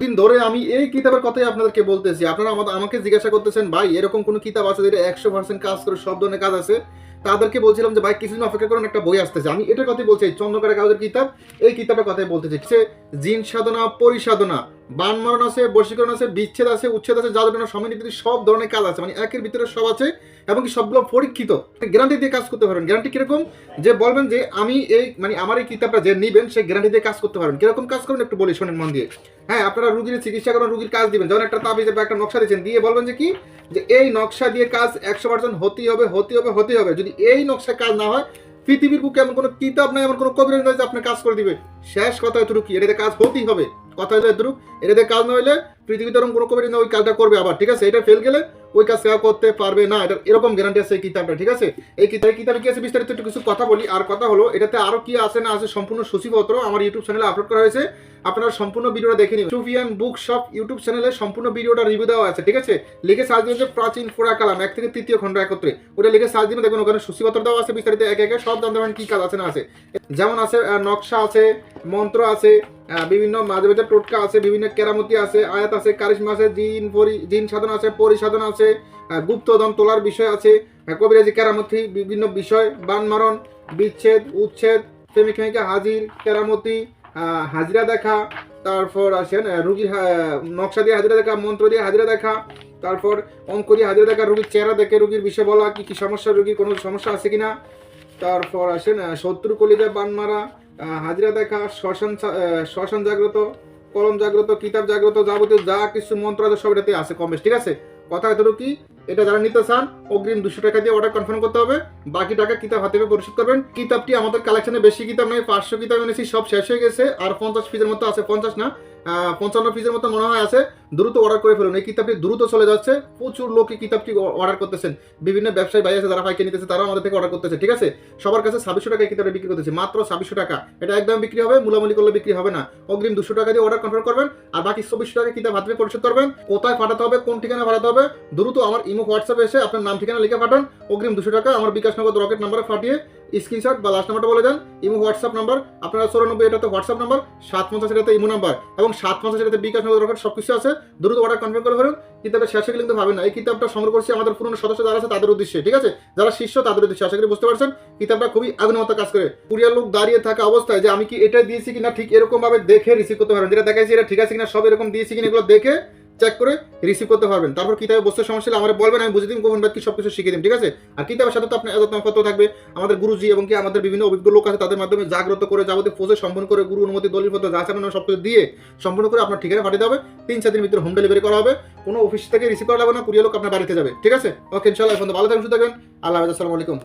দিন ধরে আমি এই কিতাবের কথাই আপনাদেরকে বলতেছি। আপনারা আমাকে জিজ্ঞাসা করতেছেন, ভাই এরকম কোনো কিতাব আছে যেটা 100% কাজ করে, সব ধরনের কাজ আছে? তাদেরকে বলছিলাম যে ভাই কিছুদিন অপেক্ষা করুন, একটা বই আসতেছে। আমি এটার কথাই বলছি, এই চন্দ্রকারের কাগজের কিতাব, এই কিতাবের কথাই বলতেছি। সে জিন সাধনা, পরিসাধনা, বানমারণ আছে, বশীকরণ আছে, বিচ্ছেদ আছে, উচ্ছেদ আছে, জাদুটনা, সমিতি, সব ধরনের কাজ আছে। মানে একের ভিতরে সব আছে এবং কি সবগুলো পরীক্ষিত। গ্যারান্টি দিয়ে কাজ করতে পারবেন। গ্যারান্টি কিরকম? যে বলবেন যে আমি এই মানে আমার এই কিতাবটা যে নিবেন সে গ্যারান্টি দিয়ে কাজ করতে পারবেন। কিরকম কাজ করবেন একটু বলি, শোনেন মন দিয়ে। হ্যাঁ, আপনারা রুগীর চিকিৎসা করেন, রুগীর কাজ দিবেন, যখন একটা তাবিজে বা একটা নকশা দিচ্ছেন, দিয়ে বলবেন যে কি, যে এই নকশা দিয়ে কাজ 100% হতেই হবে, হতেই হবে, হতেই হবে। যদি এই নকশা কাজ না হয়, পৃথিবীর বুকে এমন কোনো কিতাব নাই, এমন কোনো কবিরাজ নাই যে আপনার কাজ করে দিবে। শেষ কথা এতটুকু, কি এটাতে কাজ হতেই হবে। কথা হলো এতটুকু, এটাতে কাজ না হইলে পৃথিবীতে এরকম কোনো কবিরাজ না ওই কাজটা করবে আবার, ঠিক আছে? এটা ফেল গেলে ওই কাজ কেউ করতে পারবে না। এটা এরকম গ্যারান্টি আছে এই কিতাবটা, ঠিক আছে? এই কিতাবে কি আছে বিস্তারিত একটু কিছু কথা বলি। আর কথা হলো, এটাতে আরো কি আছে না আছে সম্পূর্ণ সূচিপত্র আমার ইউটিউব চ্যানেলে আপলোড করা হয়েছে। আপনারা সম্পূর্ণ ভিডিওটা দেখে নিন। সুফিয়ান বুক শপ ইউটিউব চ্যানেলে সম্পূর্ণ ভিডিওটা রিভিউ দেওয়া আছে, ঠিক আছে? লিখে সার্চ দিন যে প্রাচীন ফোড়া কালাম 1 থেকে 3য় খণ্ড একত্রে, ওটা লিখে সার্চ দিন, দেখবেন ওখানে সূচিপত্র দেওয়া আছে বিস্তারিত, একে একে সব জানতে পারবেন কি কাজ আছে না আছে। যেমন আছে নকশা আছে, মন্ত্র আছে, বিভিন্ন মাঝে মাঝে টোটকা আছে, বিভিন্ন কেরামতি আছে, আয়াত আছে, কারিশমা আছে, জিন সাধনা আছে, পরিসাধনা আছে, গুপ্তধন তোলার বিষয় আছে, কবিরাজি কেরামতি, বিভিন্ন বিষয়, বানমারণ, বিচ্ছেদ, উচ্ছেদ, প্রেমিক প্রেমিকা হাজির, কেরামতি, হাজিরা দেখা, তারপর আসেন রুগীর নকশা দিয়ে হাজিরা দেখা, মন্ত্র দিয়ে হাজিরা দেখা, তারপর অঙ্ক দিয়ে হাজিরা দেখা, রুগীর চেহারা দেখে রুগীর বিষয় বলা, কি কি সমস্যা, রুগীর কোনো সমস্যা আছে কিনা। তারপর আসেন শত্রু কলিজা বান মারা, হাজিরা দেখা, শ্মশান জাগ্রত, কলম জাগ্রত, কিতাব জাগ্রত, যাবতীয় যা কিছু মন্ত্র আছে সব এটাতে আছে কম বেশ, ঠিক আছে? কথা এতটুকু কি, এটা যারা নিতে চান অগ্রিম 200 টাকা দিয়ে অর্ডার কনফার্ম করতে হবে, বাকি টাকা কিতাব হাতে পেয়ে পরিশোধ করবেন। কিতাবটি আমাদের কালেকশনে বেশি কিতাব নেই, 500 কিতাব এনেছি, সব শেষ হয়ে গেছে। আর 50 পিসের মতো আছে, 50 না 55 পিসের মতো মনে হয় আছে। দ্রুত অর্ডার করে ফেলুন, এই কিতাবটি দ্রুত চলে যাচ্ছে। প্রচুর লোক এই কিতাবটি অর্ডার করতেছেন, বিভিন্ন ব্যবসায়ী ভাই আছে যারা পাইকারি নিতেছে, তারাও আমাদের থেকে অর্ডার করতেছে, ঠিক আছে? সবার কাছে 2600 টাকা এই কিতাবটা বিক্রি করতেছে, মাত্র 2600 টাকা। এটা একদম বিক্রি হবে, মূলামূলি করলে বিক্রি হবে না। অগ্রিম 200 টাকা দিয়ে অর্ডার কনফার্ম করবেন, আর বাকি 2400 টাকা কিতাব হাতে পেয়ে পরিশোধ করবেন। কোথায় পাঠাতে হবে, কোন ঠিকানা পাঠাতে হবে, দ্রুত আমার ইমো হোয়াটসঅ্যাপে এসে আপনার নাম ঠিকানা লিখে পাঠান। অগ্রিম 200 টাকা আমার বিকাশ নগদ রকেট নাম্বারে পাঠিয়ে স্ক্রিনশট বা লাস্ট নাম্বারটা বলে দেন। ইমো হোয়াটসঅ্যাপ নাম্বার আপনারা 94 এটাতে হোয়াটসঅ্যাপ নাম্বার, 750 এটাতে ইমো নাম্বার এবং 750 এটাতে বিকাশ নগদ রকেট সবকিছু আছে। দ্রুত অর্ডার কনফার্ম করে ফেলুন। কিতাবের শেষে কিন্তু ভাবেন না, এই কিতাবটা সংগ্রহ করছি আমাদের পুরনো সদস্য যারা আছে তাদের উদ্দেশ্যে, ঠিক আছে? যারা শিষ্য তাদের উদ্দেশ্যে। আশা করি বুঝতে পারছেন কিতাবটা খুবই আগুনের মতো কাজ করে। কুরিয়ার লোক দাঁড়িয়ে থাকা অবস্থায় যে আমি কি এটা দিয়েছি কিনা ঠিক এরকম ভাবে দেখে রিসিভ করতে পারবেন। যেটা দেখাইছি এটা ঠিক আছে কিনা, সব এরকম দিয়েছি কিনা এগুলো দেখে চেক করে রিসিভ করতে পারবেন। তারপর কিতাবে বসতে সমস্যা হলে আমার বলবেন, আমি বুঝে দিন, গোপন বাক্য সবকিছু শিখিয়ে দিন, ঠিক আছে? আর কিতাবের সাথে তো আপনার এত থাকবে, আমাদের গুরুজি এবং কি আমাদের বিভিন্ন অভিজ্ঞ লোক আছে, তাদের মাধ্যমে জাগ্রত করে যাবতীয় প্রসেস সম্পন্ন করে গুরু অনুমতি দলিলপত্র যা চালানো সবকিছু দিয়ে সম্পূর্ণ করে আপনার ঠিকানা পাঠিয়ে দেবে। 3-4 দিনের ভিতরে হোম ডেলিভারি করা হবে। কোনো অফিস থেকে রিসিভ করা লাগবে না, কুরিয়ার লোক আপনার বাড়িতে যাবে, ঠিক আছে? ওকে, ইনশাআল্লাহ। এখন ভালো থাকবেন, সুস্থ থাকবেন। আল্লাহ হাফেজ, আসসালামু আলাইকুম।